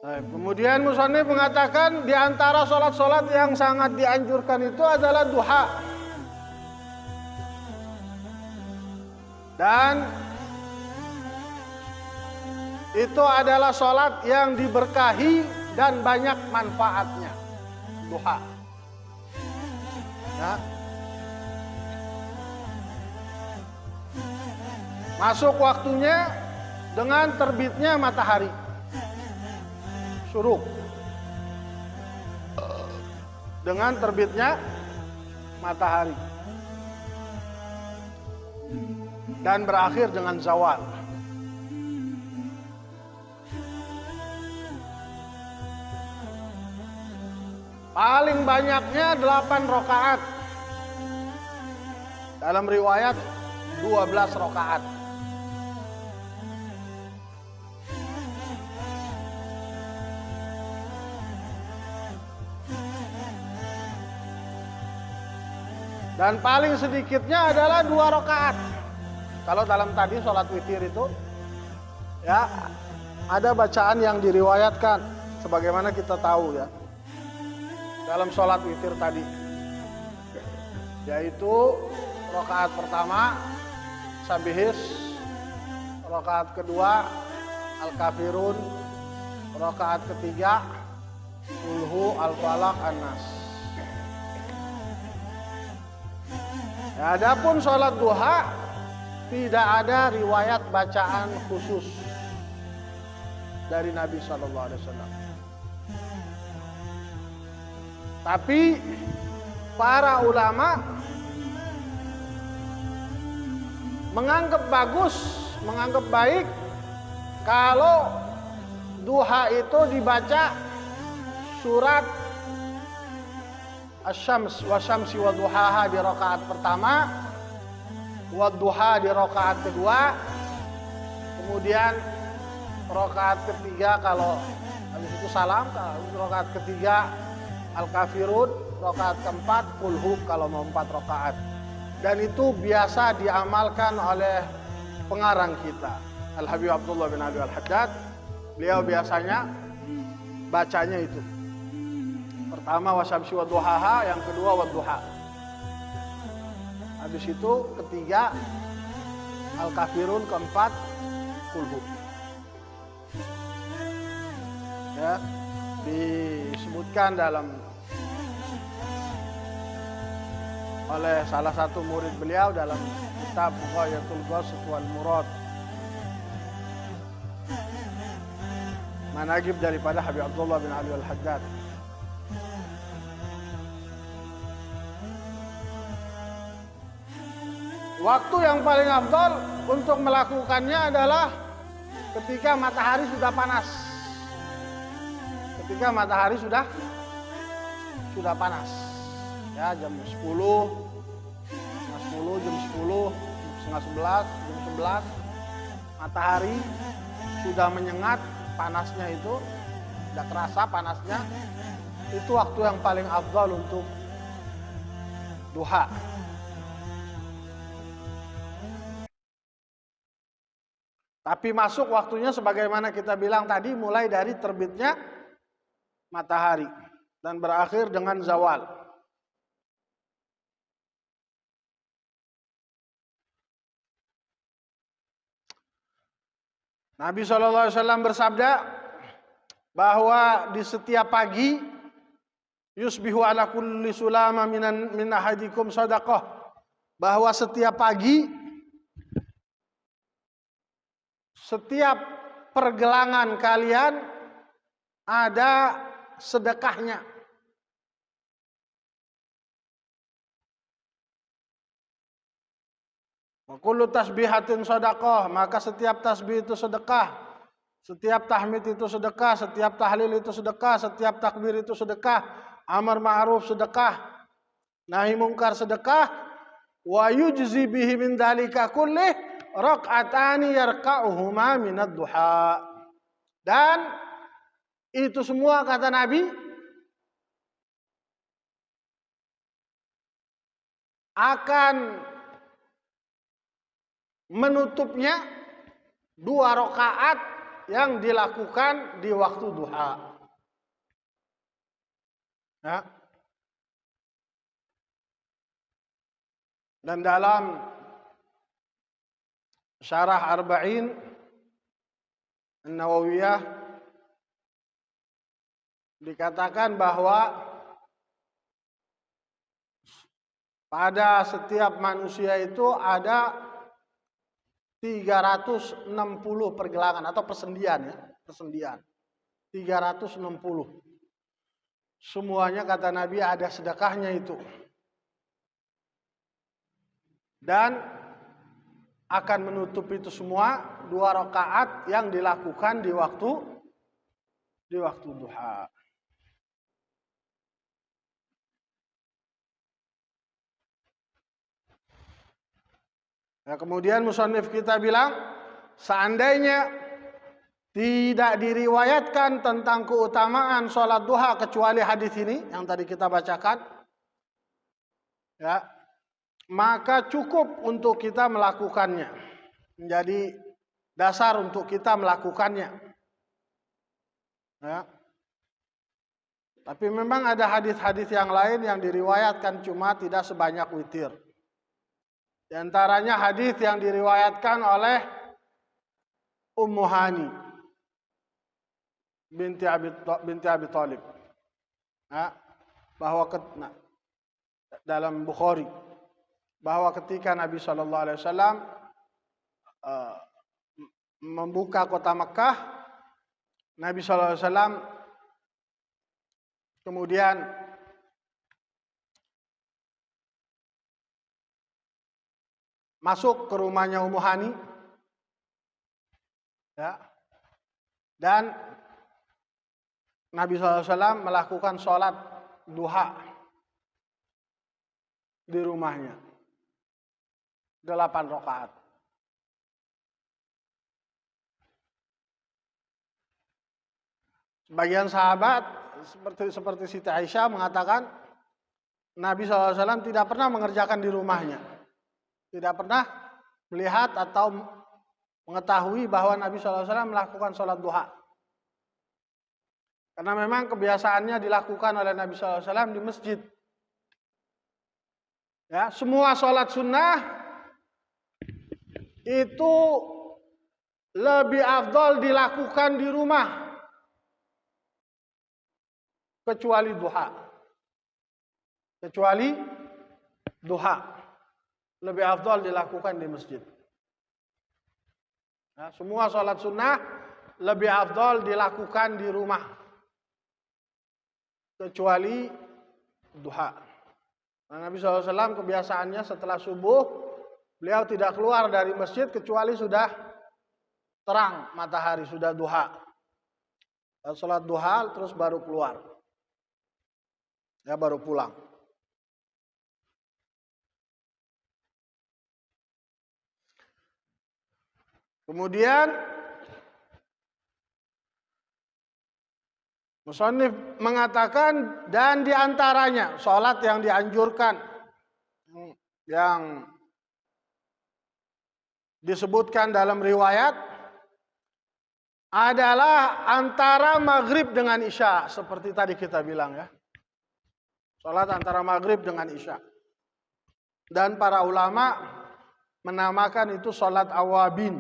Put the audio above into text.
Kemudian musannif mengatakan di antara sholat-sholat yang sangat dianjurkan itu adalah duha. Dan itu adalah sholat yang diberkahi dan banyak manfaatnya. Duha. Ya. Masuk waktunya dengan terbitnya matahari. Syuruk. Dengan terbitnya matahari. Dan berakhir dengan zawal. Paling banyaknya 8 rakaat. Dalam riwayat 12 rakaat. Dan paling sedikitnya adalah 2 rakaat. Kalau dalam tadi sholat witir itu, ya ada bacaan yang diriwayatkan, sebagaimana kita tahu ya, dalam sholat witir tadi, yaitu rakaat pertama sabihis, rakaat kedua al-kafirun, rakaat ketiga kulhu al-falaq an-nas. Ya, adapun sholat duha tidak ada riwayat bacaan khusus dari Nabi SAW. Tapi para ulama menganggap bagus, menganggap baik kalau duha itu dibaca surat Asy-Syams wa syamsi wa duhaha di rakaat pertama, wa duha di rakaat kedua, kemudian rakaat ketiga kalau habis itu salam, kalau rakaat ketiga al-kafirun, rakaat keempat kulhu kalau mau 4 rakaat. Dan itu biasa diamalkan oleh pengarang kita Al-Habib Abdullah bin Ali Al-Haddad. Beliau biasanya bacanya itu. Pertama wasyamsi wa duhaha, yang kedua wa duha. Habis itu ketiga al-kafirun, keempat kulhu. Ya, disebutkan oleh salah satu murid beliau dalam kitab Ghayatul Ghausat wal Murad, manaqib daripada Habib Abdullah bin Ali Al-Haddad. Waktu yang paling afdal untuk melakukannya adalah ketika matahari sudah panas. Ketika matahari sudah panas. Ya, jam 10, jam 10, setengah 11, jam 11, matahari sudah menyengat, panasnya itu tidak terasa panasnya. Itu waktu yang paling afdal untuk duha. Tapi masuk waktunya sebagaimana kita bilang tadi, mulai dari terbitnya matahari dan berakhir dengan zawal. Nabi SAW bersabda bahwa di setiap pagi yusbihu ala kulli sulama min ahadikum sadaqah, bahwa setiap pagi, setiap pergelangan kalian ada sedekahnya. Wa kullu tasbihatin shadaqah, maka setiap tasbih itu sedekah, setiap tahmid itu sedekah, setiap tahlil itu sedekah, setiap takbir itu sedekah, amar ma'ruf sedekah, nahi mungkar sedekah, wa yujzi bihi min dzalika kullih raq'atani yarka'uhuma minad duha. Dan itu semua kata Nabi akan menutupnya 2 rakaat yang dilakukan di waktu duha. Ya. Dan dalam Syarah Arba'in An-Nawawiyah dikatakan bahwa pada setiap manusia itu ada 360 pergelangan atau persendian ya, persendian. 360. Semuanya kata Nabi ada sedekahnya itu. Dan akan menutup itu semua 2 rakaat yang dilakukan di waktu duha. Nah, kemudian musannif kita bilang, seandainya tidak diriwayatkan tentang keutamaan sholat duha kecuali hadis ini yang tadi kita bacakan, ya, maka cukup untuk kita melakukannya, menjadi dasar untuk kita melakukannya. Ya. Tapi memang ada hadis-hadis yang lain yang diriwayatkan cuma tidak sebanyak witir. Di antaranya hadis yang diriwayatkan oleh Ummu Hani binti Abi Thalib, nah, bahwa dalam Bukhari, bahwa ketika Nabi SAW membuka kota Mekah, Nabi SAW kemudian masuk ke rumahnya Ummu Hani, ya, dan Nabi SAW melakukan sholat duha di rumahnya 8 rakaat. Sebagian sahabat seperti Siti Aisyah mengatakan Nabi SAW tidak pernah mengerjakan di rumahnya. Tidak pernah melihat atau mengetahui bahwa Nabi SAW melakukan sholat duha. Karena memang kebiasaannya dilakukan oleh Nabi SAW di masjid. Ya, semua sholat sunnah itu lebih afdal dilakukan di rumah kecuali duha. Kecuali duha lebih afdal dilakukan di masjid. Ya, semua sholat sunnah lebih afdal dilakukan di rumah kecuali duha. Nah, Nabi SAW kebiasaannya setelah subuh beliau tidak keluar dari masjid kecuali sudah terang matahari, sudah duha. Sholat duha terus baru keluar, ya, baru pulang. Kemudian musannif mengatakan, dan diantaranya sholat yang dianjurkan, yang disebutkan dalam riwayat adalah antara maghrib dengan isya, seperti tadi kita bilang ya. Sholat antara maghrib dengan isya. Dan para ulama menamakan itu sholat awabin.